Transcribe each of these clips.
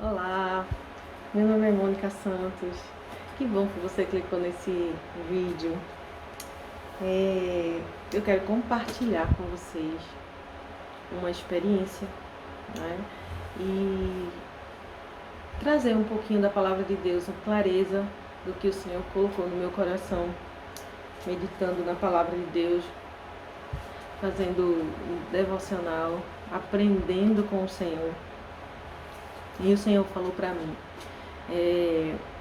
Olá, meu nome é Mônica Santos. Que bom que você clicou nesse vídeo. Eu quero compartilhar com vocês uma experiência, né? E trazer um pouquinho da palavra de Deus, a clareza do que o Senhor colocou no meu coração, meditando na palavra de Deus, fazendo devocional, aprendendo com o Senhor. E o Senhor falou para mim,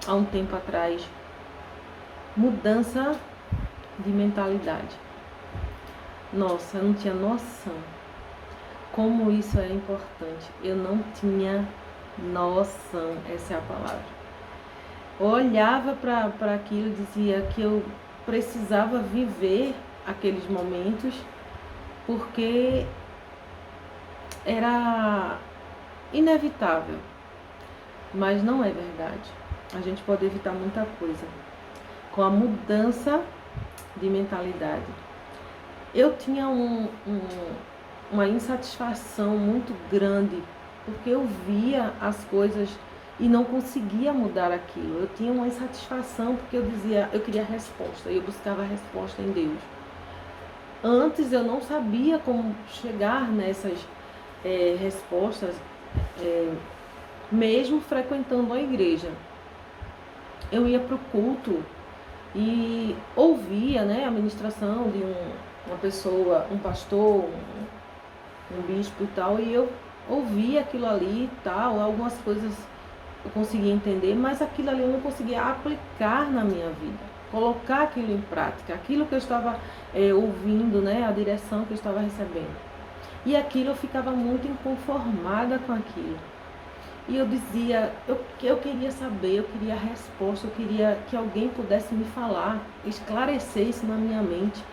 há um tempo atrás, mudança de mentalidade. Nossa, eu não tinha noção como isso é importante. Eu não tinha noção, essa é a palavra. Eu olhava para aquilo e dizia que eu precisava viver aqueles momentos porque era inevitável, mas não é verdade. A gente pode evitar muita coisa com a mudança de mentalidade. Eu tinha uma insatisfação muito grande porque eu via as coisas e não conseguia mudar aquilo. Eu tinha uma insatisfação porque eu queria resposta e eu buscava a resposta em Deus. Antes eu não sabia como chegar nessas respostas, mesmo frequentando a igreja. Eu ia para o culto e ouvia, né, a ministração de uma pessoa, um pastor, um bispo e tal, e eu ouvia aquilo ali e tal, algumas coisas eu conseguia entender, mas aquilo ali eu não conseguia aplicar na minha vida, colocar aquilo em prática, aquilo que eu estava ouvindo, né, a direção que eu estava recebendo. E aquilo eu ficava muito inconformada com aquilo. E eu dizia, eu queria saber, eu queria a resposta, eu queria que alguém pudesse me falar, esclarecer isso na minha mente.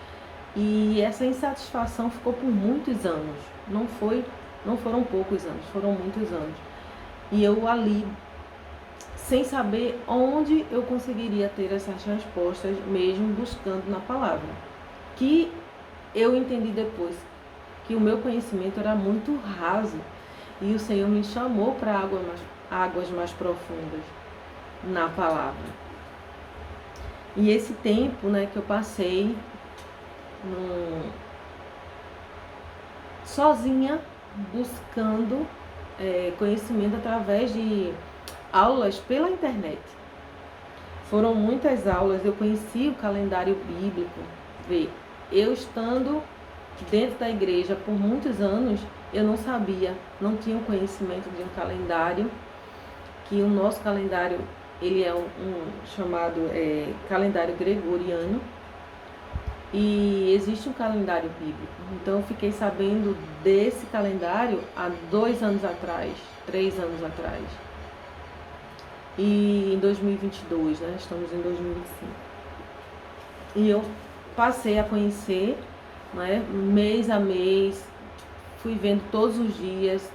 E essa insatisfação ficou por muitos anos. Não foram poucos anos, foram muitos anos. E eu ali, sem saber onde eu conseguiria ter essas respostas, mesmo buscando na palavra. Que eu entendi depois que o meu conhecimento era muito raso. E o Senhor me chamou para águas mais profundas na palavra. E esse tempo, né, que eu passei sozinha, buscando conhecimento através de aulas pela internet. Foram muitas aulas, eu conheci o calendário bíblico. Eu estando dentro da igreja por muitos anos, eu não sabia, não tinha o conhecimento de um calendário, que o nosso calendário, ele é chamado calendário gregoriano, e existe um calendário bíblico. Então eu fiquei sabendo desse calendário há 2 anos atrás, 3 anos atrás. E em 2022, né? Estamos em 2025. E eu passei a conhecer, né, mês a mês, fui vendo todos os dias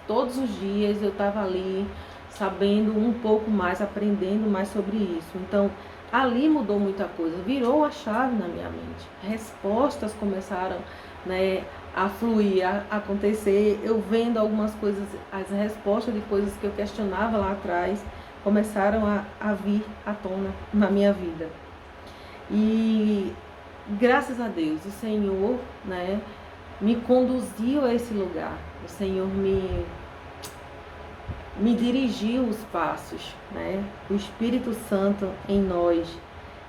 eu estava ali sabendo um pouco mais, aprendendo mais sobre isso. Então, ali mudou muita coisa, virou a chave na minha mente. Respostas começaram, né, a fluir, a acontecer. Eu vendo algumas coisas, as respostas de coisas que eu questionava lá atrás, começaram a vir à tona na minha vida. E graças a Deus, o Senhor, né, me conduziu a esse lugar. O Senhor me dirigiu os passos, né? O Espírito Santo em nós,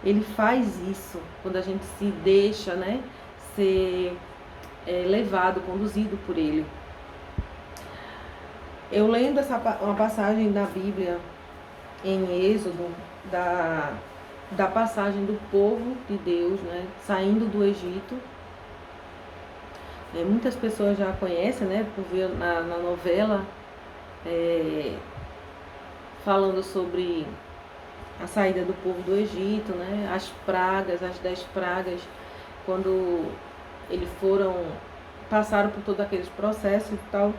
ele faz isso quando a gente se deixa, né, ser levado, conduzido por ele. Eu lendo uma passagem da Bíblia em Êxodo, da passagem do povo de Deus, né, saindo do Egito. Muitas pessoas já conhecem, né, por ver na novela, falando sobre a saída do povo do Egito, né, as pragas, as 10 pragas, quando eles passaram por todos aqueles processos e tal.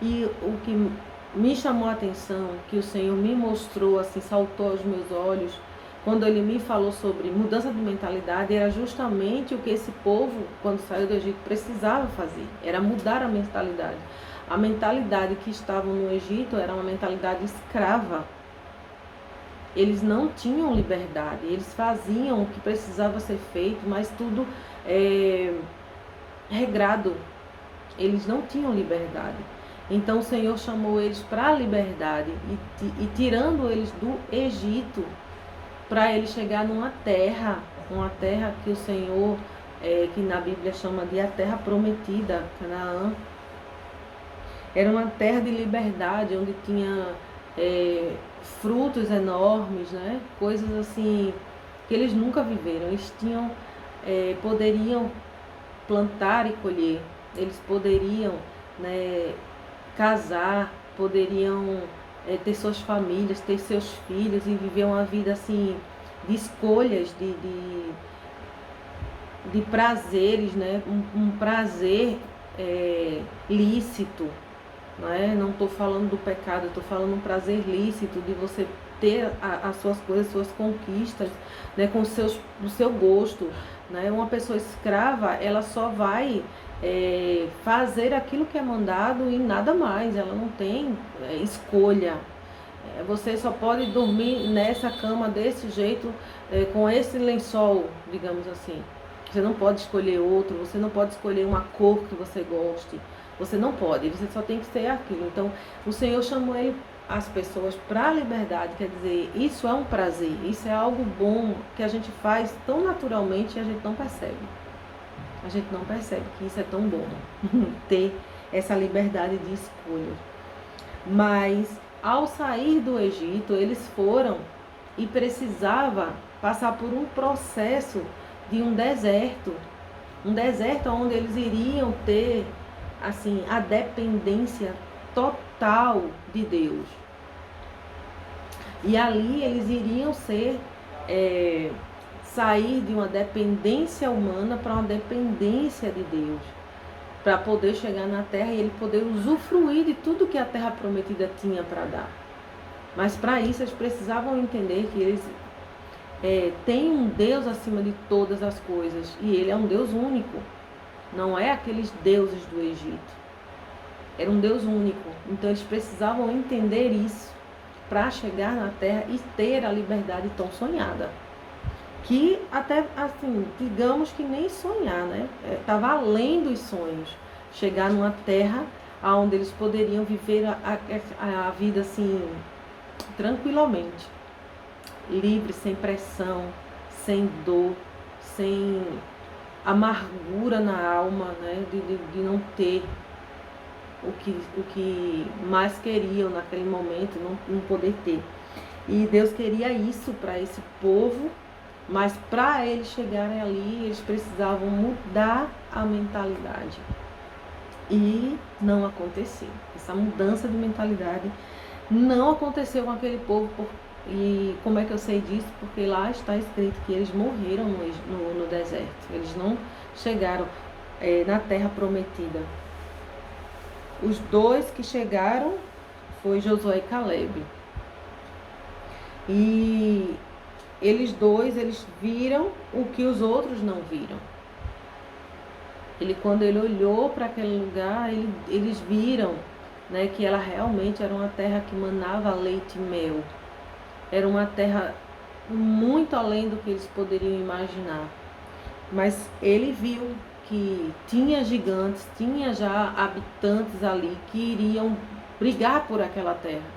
E o que me chamou a atenção, que o Senhor me mostrou, assim, saltou aos meus olhos, quando ele me falou sobre mudança de mentalidade, era justamente o que esse povo, quando saiu do Egito, precisava fazer. Era mudar a mentalidade. A mentalidade que estavam no Egito era uma mentalidade escrava. Eles não tinham liberdade, eles faziam o que precisava ser feito, mas tudo regrado. Eles não tinham liberdade. Então o Senhor chamou eles para a liberdade e tirando eles do Egito para eles chegar numa terra que o Senhor, que na Bíblia chama de a terra prometida, Canaã. Era uma terra de liberdade, onde tinha frutos enormes, né? Coisas assim que eles nunca viveram. Eles poderiam plantar e colher, eles poderiam, né, casar, poderiam ter suas famílias, ter seus filhos e viver uma vida assim de escolhas, de prazeres, né? Um prazer lícito. Não estou falando do pecado, estou falando um prazer lícito de você ter as suas coisas, as suas conquistas, né, com o seu gosto. Né? Uma pessoa escrava, ela só vai fazer aquilo que é mandado e nada mais, ela não tem escolha. Você só pode dormir nessa cama desse jeito, com esse lençol, digamos assim. Você não pode escolher outro, você não pode escolher uma cor que você goste. Você não pode, você só tem que ser aquilo. Então, o Senhor chamou as pessoas para a liberdade, quer dizer, isso é um prazer, isso é algo bom que a gente faz tão naturalmente e a gente não percebe. A gente não percebe que isso é tão bom, ter essa liberdade de escolha. Mas, ao sair do Egito, eles foram e precisava passar por um processo de um deserto onde eles iriam ter assim, a dependência total de Deus. E ali eles iriam sair de uma dependência humana para uma dependência de Deus, para poder chegar na terra e ele poder usufruir de tudo que a terra prometida tinha para dar. Mas para isso eles precisavam entender que eles têm um Deus acima de todas as coisas e ele é um Deus único. Não é aqueles deuses do Egito. Era um Deus único. Então eles precisavam entender isso para chegar na terra e ter a liberdade tão sonhada. Que até, assim, digamos que nem sonhar, né? Estava além dos sonhos. Chegar numa terra onde eles poderiam viver a vida assim, tranquilamente. Livre, sem pressão, sem dor, sem amargura na alma, né, de não ter o que mais queriam naquele momento, não poder ter. E Deus queria isso para esse povo, mas para eles chegarem ali, eles precisavam mudar a mentalidade. E não aconteceu. Essa mudança de mentalidade não aconteceu com aquele povo. E como é que eu sei disso? Porque lá está escrito que eles morreram no deserto. Eles não chegaram na terra prometida. Os dois que chegaram foi Josué e Caleb. E eles viram o que os outros não viram. Quando ele olhou para aquele lugar, eles viram, né, que ela realmente era uma terra que manava leite e mel. Era uma terra muito além do que eles poderiam imaginar. Mas ele viu que tinha gigantes, tinha já habitantes ali que iriam brigar por aquela terra.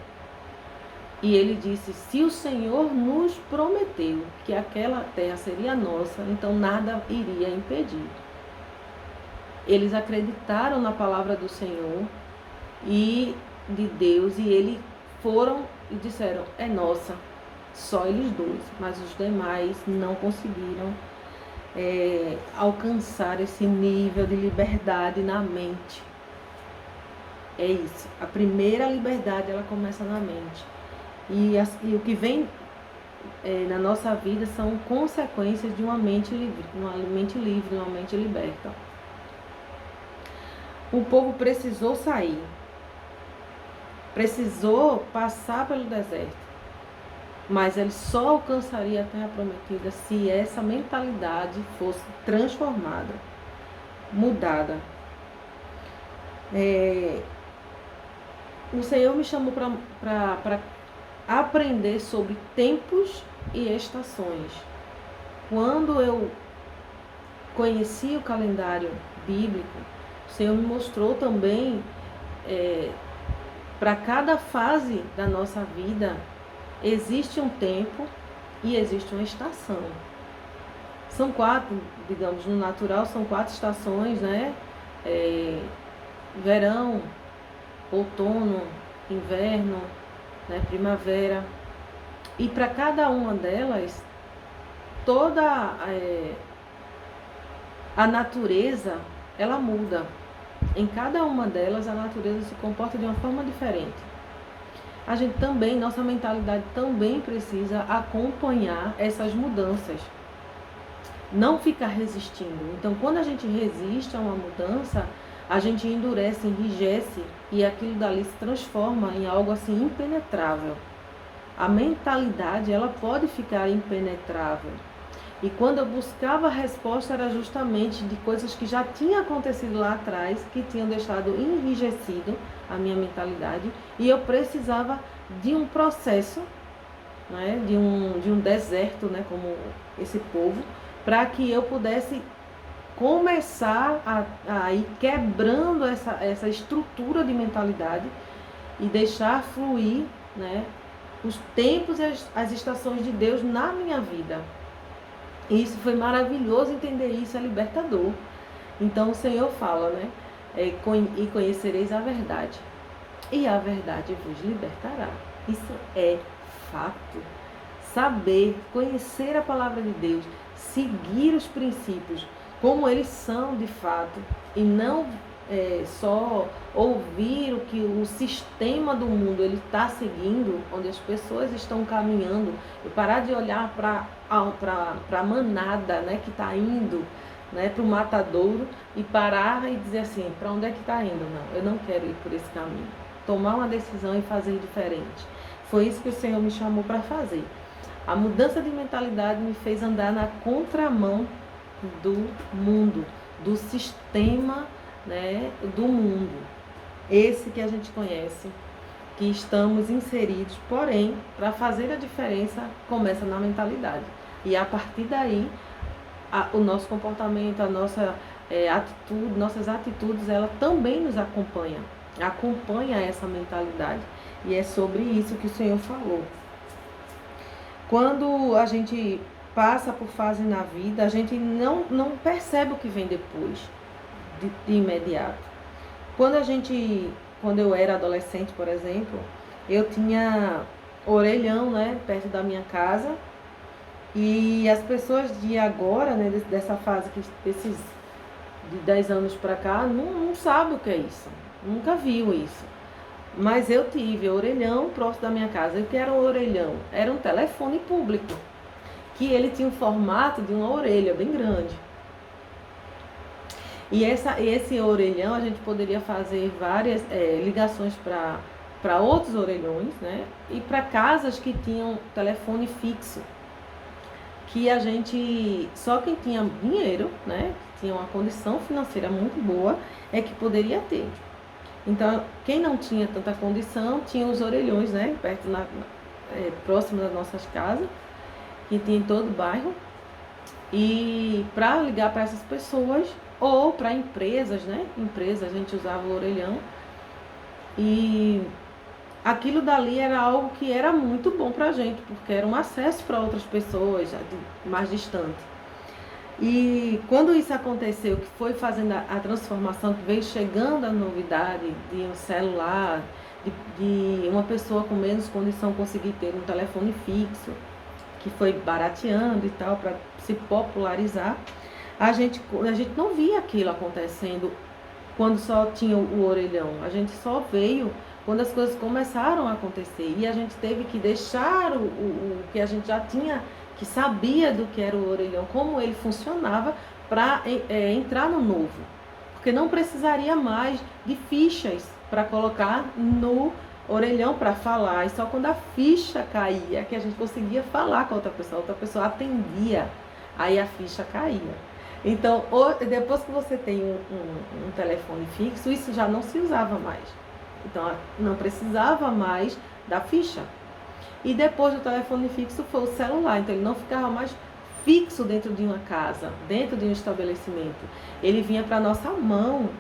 E ele disse, se o Senhor nos prometeu que aquela terra seria nossa, então nada iria impedir. Eles acreditaram na palavra do Senhor e de Deus, e eles foram e disseram, é nossa. Só eles dois, mas os demais não conseguiram alcançar esse nível de liberdade na mente. É isso. A primeira liberdade, ela começa na mente. E o que vem na nossa vida são consequências de uma mente livre, uma mente liberta. O povo precisou sair. Precisou passar pelo deserto. Mas ele só alcançaria a terra prometida se essa mentalidade fosse transformada, mudada. o Senhor me chamou para aprender sobre tempos e estações. Quando eu conheci o calendário bíblico, o Senhor me mostrou também, para cada fase da nossa vida, existe um tempo e existe uma estação. São 4, digamos, no natural são 4 estações, né? Verão, outono, inverno, né? Primavera. E para cada uma delas, toda a natureza, ela muda. Em cada uma delas, a natureza se comporta de uma forma diferente. A gente também, nossa mentalidade também precisa acompanhar essas mudanças. Não ficar resistindo. Então, quando a gente resiste a uma mudança, a gente endurece, enrijece e aquilo dali se transforma em algo assim impenetrável. A mentalidade, ela pode ficar impenetrável. E quando eu buscava a resposta, era justamente de coisas que já tinham acontecido lá atrás, que tinham deixado enrijecido a minha mentalidade, e eu precisava de um processo, né, de um deserto, né, como esse povo, para que eu pudesse começar a ir quebrando essa estrutura de mentalidade e deixar fluir, né, os tempos e as estações de Deus na minha vida. E isso foi maravilhoso, entender isso é libertador. Então o Senhor fala, né? E conhecereis a verdade, e a verdade vos libertará. Isso é fato. Saber, conhecer a palavra de Deus, seguir os princípios como eles são de fato, e não só ouvir o que o sistema do mundo ele está seguindo, onde as pessoas estão caminhando, e parar de olhar para a manada, né, que está indo, né, para o matadouro, e parar e dizer assim, para onde é que está indo? Não, eu não quero ir por esse caminho. Tomar uma decisão e fazer diferente. Foi isso que o Senhor me chamou para fazer. A mudança de mentalidade me fez andar na contramão do mundo, do sistema, né, do mundo. Esse que a gente conhece, que estamos inseridos, porém, para fazer a diferença, começa na mentalidade. E a partir daí, o nosso comportamento, a nossa atitude, nossas atitudes, ela também nos acompanha essa mentalidade. E é sobre isso que o Senhor falou. Quando a gente passa por fase na vida, a gente não percebe o que vem depois, de imediato. Quando eu era adolescente, por exemplo, eu tinha orelhão, né, perto da minha casa, e as pessoas de agora, né, dessa fase, desses de 10 anos para cá, não sabem o que é isso, nunca viu isso. Mas eu tive orelhão próximo da minha casa. E o que era um orelhão? Era um telefone público, que ele tinha o formato de uma orelha bem grande. E esse orelhão a gente poderia fazer várias ligações para outros orelhões, né? E para casas que tinham telefone fixo, que a gente, só quem tinha dinheiro, né, que tinha uma condição financeira muito boa, é que poderia ter. Então, quem não tinha tanta condição, tinha os orelhões, né, próximo das nossas casas, que tinha em todo o bairro. E para ligar para essas pessoas, ou para empresas, né, a gente usava o orelhão. E aquilo dali era algo que era muito bom para a gente, porque era um acesso para outras pessoas mais distantes. E quando isso aconteceu, que foi fazendo a transformação, que veio chegando a novidade de um celular, de uma pessoa com menos condição conseguir ter um telefone fixo, que foi barateando e tal, para se popularizar, a gente não via aquilo acontecendo quando só tinha o orelhão. A gente só veio quando as coisas começaram a acontecer. E a gente teve que deixar o que a gente já tinha, que sabia do que era o orelhão, como ele funcionava, para entrar no novo. Porque não precisaria mais de fichas para colocar no orelhão para falar. E só quando a ficha caía que a gente conseguia falar com a outra pessoa atendia, aí a ficha caía. Então, depois que você tem um telefone fixo, isso já não se usava mais. Então, não precisava mais da ficha. E depois do telefone fixo foi o celular. Então, ele não ficava mais fixo dentro de uma casa, dentro de um estabelecimento. Ele vinha para a nossa mão.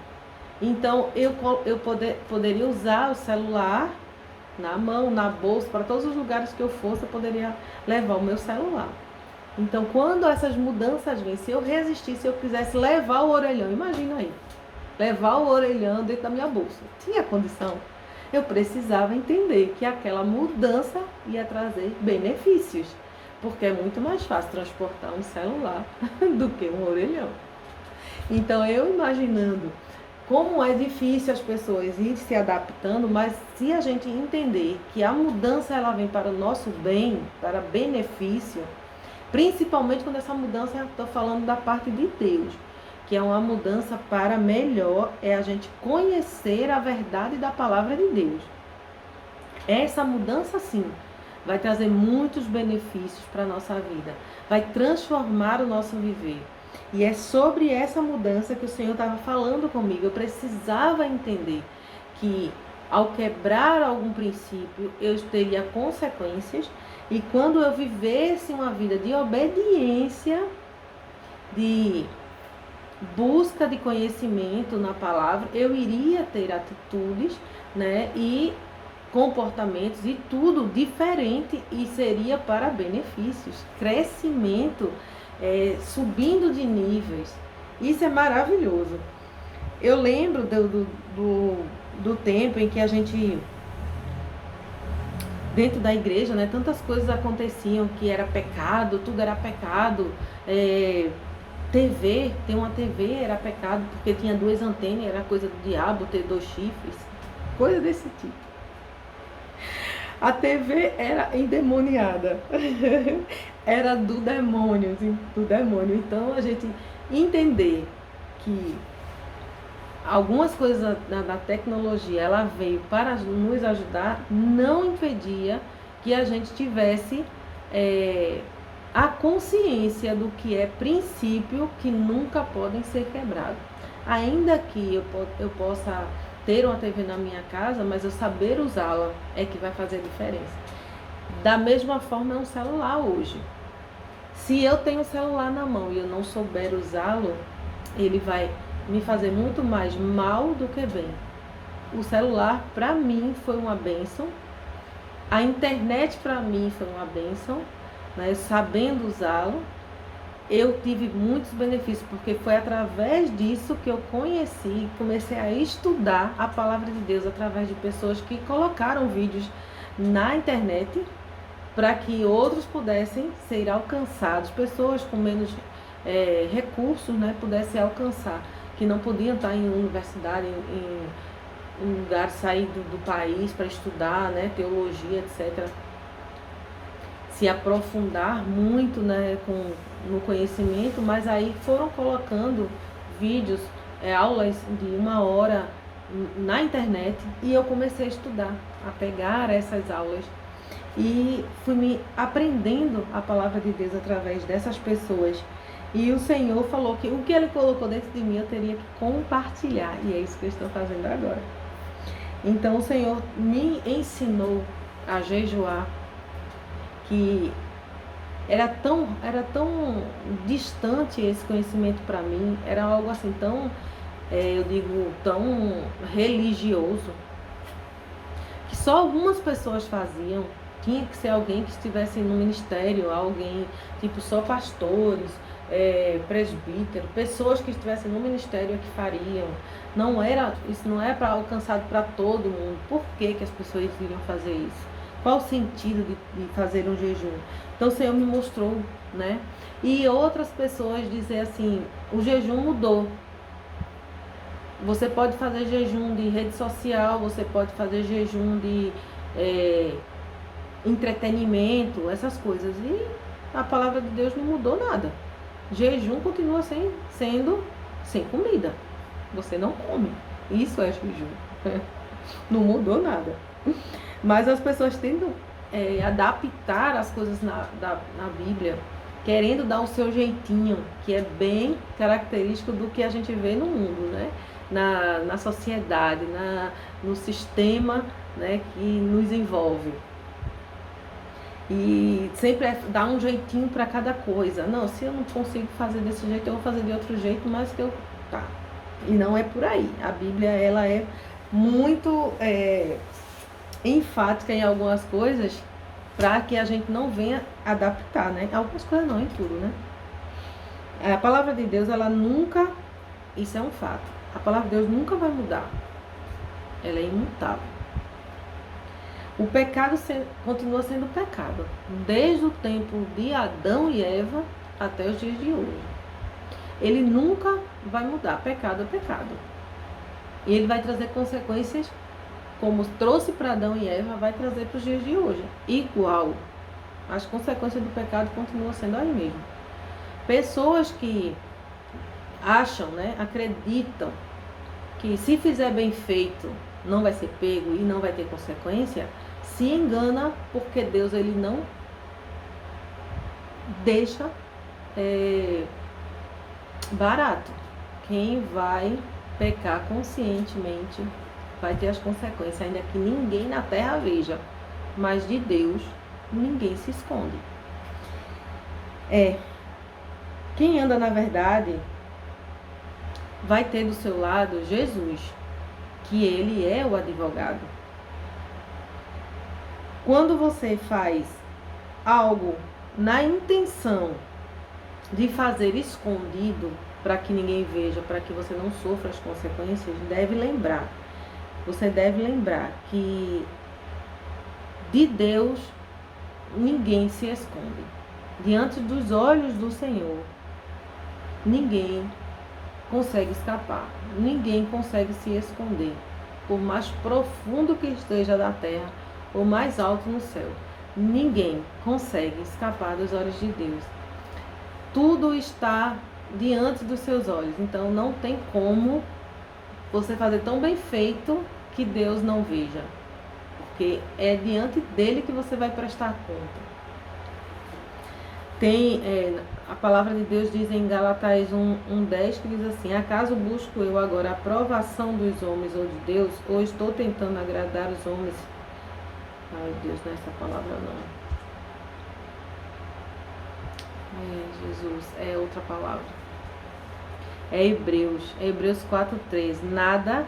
Então, eu poderia usar o celular na mão, na bolsa, para todos os lugares que eu fosse, eu poderia levar o meu celular. Então, quando essas mudanças vêm, se eu resistisse, se eu quisesse levar o orelhão, imagina aí, levar o orelhão dentro da minha bolsa, tinha condição? Eu precisava entender que aquela mudança ia trazer benefícios, porque é muito mais fácil transportar um celular do que um orelhão. Então, eu imaginando como é difícil as pessoas ir se adaptando, mas se a gente entender que a mudança ela vem para o nosso bem, para benefício, principalmente quando essa mudança, estou falando da parte de Deus, que é uma mudança para melhor, é a gente conhecer a verdade da palavra de Deus. Essa mudança, sim, vai trazer muitos benefícios para a nossa vida, vai transformar o nosso viver. E é sobre essa mudança que o Senhor estava falando comigo. Eu precisava entender que ao quebrar algum princípio, eu teria consequências. E quando eu vivesse uma vida de obediência, de busca de conhecimento na palavra, eu iria ter atitudes, né, e comportamentos e tudo diferente e seria para benefícios, crescimento, subindo de níveis. Isso é maravilhoso. Eu lembro do tempo em que a gente, dentro da igreja, né, tantas coisas aconteciam que era pecado, tudo era pecado. Ter uma TV era pecado porque tinha 2 antenas, era coisa do diabo ter 2 chifres, coisa desse tipo. A TV era endemoniada, era do demônio. Então a gente entender que algumas coisas da tecnologia ela veio para nos ajudar, não impedia que a gente tivesse a consciência do que é princípio que nunca podem ser quebrados. Ainda que eu possa ter uma TV na minha casa, mas eu saber usá-la é que vai fazer a diferença. Da mesma forma é um celular hoje. Se eu tenho o celular na mão e eu não souber usá-lo, ele vai me fazer muito mais mal do que bem. O celular para mim foi uma bênção. A internet para mim foi uma bênção, né? Sabendo usá-lo, eu tive muitos benefícios, porque foi através disso que eu conheci, comecei a estudar a palavra de Deus através de pessoas que colocaram vídeos na internet para que outros pudessem ser alcançados, pessoas com menos recursos, né, pudessem alcançar, que não podiam estar em universidade, em um lugar, sair do país para estudar, né, teologia, etc. Se aprofundar muito, né, no conhecimento, mas aí foram colocando vídeos, aulas de 1 hora na internet e eu comecei a estudar, a pegar essas aulas e fui me aprendendo a palavra de Deus através dessas pessoas. E o Senhor falou que o que Ele colocou dentro de mim eu teria que compartilhar, e é isso que eu estou fazendo agora. Então o Senhor me ensinou a jejuar, que era tão distante esse conhecimento para mim, era algo assim tão, tão religioso, que só algumas pessoas faziam. Tinha que ser alguém que estivesse no ministério, alguém, tipo só pastores, presbíteros, pessoas que estivessem no ministério que fariam. Isso não é para alcançado para todo mundo. Por que as pessoas iriam fazer isso? Qual o sentido de fazer um jejum? Então o Senhor me mostrou, né? E outras pessoas dizem assim, o jejum mudou. Você pode fazer jejum de rede social, você pode fazer jejum de entretenimento, essas coisas. E a palavra de Deus não mudou nada. Jejum continua sendo sem comida. Você não come. Isso é jejum. Não mudou nada. Mas as pessoas tentam adaptar as coisas na Bíblia, querendo dar o seu jeitinho, que é bem característico do que a gente vê no mundo, né? na sociedade, no sistema, né, que nos envolve. E sempre dá um jeitinho para cada coisa. Não, se eu não consigo fazer desse jeito, eu vou fazer de outro jeito, mas que eu... Tá. E não é por aí. A Bíblia, ela é muito enfática em algumas coisas para que a gente não venha adaptar, né? Algumas coisas não, em tudo, né? A palavra de Deus, ela nunca... Isso é um fato. A palavra de Deus nunca vai mudar. Ela é imutável. O pecado continua sendo pecado, desde o tempo de Adão e Eva até os dias de hoje. Ele nunca vai mudar. Pecado é pecado. E ele vai trazer consequências, como trouxe para Adão e Eva, vai trazer para os dias de hoje. Igual. As consequências do pecado continuam sendo as mesmas. Pessoas que acham, né, acreditam que se fizer bem feito não vai ser pego e não vai ter consequência, se engana, porque Deus, ele não deixa barato. Quem vai pecar conscientemente vai ter as consequências, ainda que ninguém na terra veja, mas de Deus ninguém se esconde. Quem anda na verdade vai ter do seu lado Jesus, que ele é o advogado. Quando você faz algo na intenção de fazer escondido, para que ninguém veja, para que você não sofra as consequências, você deve lembrar que de Deus ninguém se esconde. Diante dos olhos do Senhor, ninguém consegue escapar, ninguém consegue se esconder, por mais profundo que esteja da terra ou mais alto no céu. Ninguém consegue escapar dos olhos de Deus. Tudo está diante dos seus olhos, então não tem como você fazer tão bem feito que Deus não veja, porque é diante dele que você vai prestar conta. A palavra de Deus diz em Gálatas 1:10, que diz assim: acaso busco eu agora a aprovação dos homens ou de Deus, ou estou tentando agradar os homens? Ai, Deus, não é essa palavra não. Jesus, é outra palavra. É Hebreus 4:3. Nada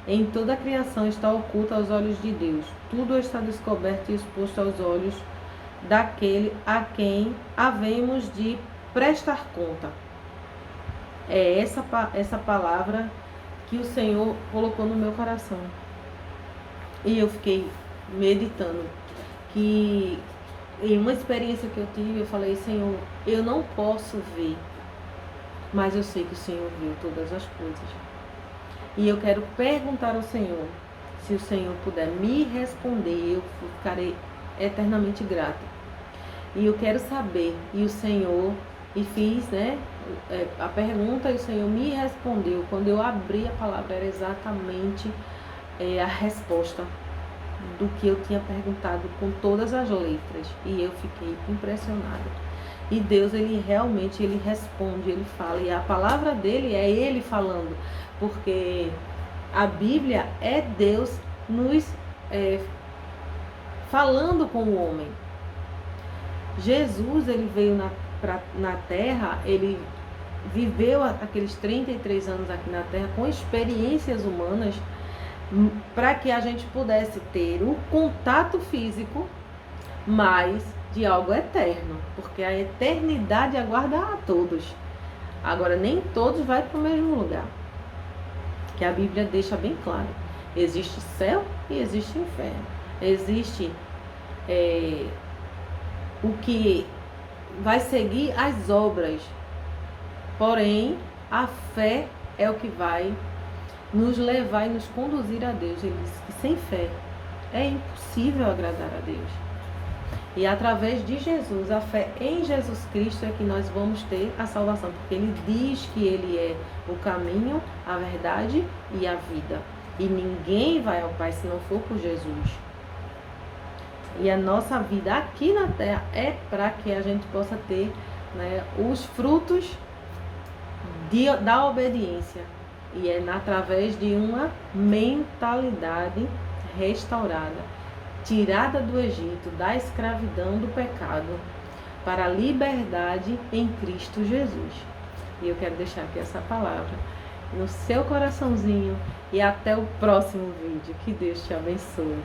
em toda a criação está oculto aos olhos de Deus. Tudo está descoberto e exposto aos olhos daquele a quem havemos de prestar conta. É essa palavra que o Senhor colocou no meu coração. E eu fiquei meditando que em uma experiência que eu tive, eu falei: Senhor, eu não posso ver, mas eu sei que o Senhor viu todas as coisas. E eu quero perguntar ao Senhor, se o Senhor puder me responder, eu ficarei eternamente grata. E eu quero saber, e o Senhor, e fiz, né, a pergunta, e o Senhor me respondeu. Quando eu abri a palavra, era exatamente a resposta do que eu tinha perguntado, com todas as letras. E eu fiquei impressionada. E Deus, ele realmente, ele responde, ele fala. E a palavra dele é ele falando. Porque a Bíblia é Deus nos falando com o homem. Jesus, ele veio na terra, ele viveu aqueles 33 anos aqui na terra com experiências humanas, para que a gente pudesse ter o contato físico, mas de algo eterno, porque a eternidade aguarda a todos. Agora, nem todos vão para o mesmo lugar, que a Bíblia deixa bem claro: existe céu e existe inferno. Existe o que vai seguir as obras, porém a fé é o que vai nos levar e nos conduzir a Deus. Ele diz que sem fé é impossível agradar a Deus. E através de Jesus, a fé em Jesus Cristo, é que nós vamos ter a salvação, porque ele diz que ele é o caminho, a verdade e a vida. E ninguém vai ao Pai se não for por Jesus. E a nossa vida aqui na terra é para que a gente possa ter, né, os frutos da obediência. E é através de uma mentalidade restaurada, tirada do Egito, da escravidão do pecado, para a liberdade em Cristo Jesus. E eu quero deixar aqui essa palavra no seu coraçãozinho e até o próximo vídeo. Que Deus te abençoe.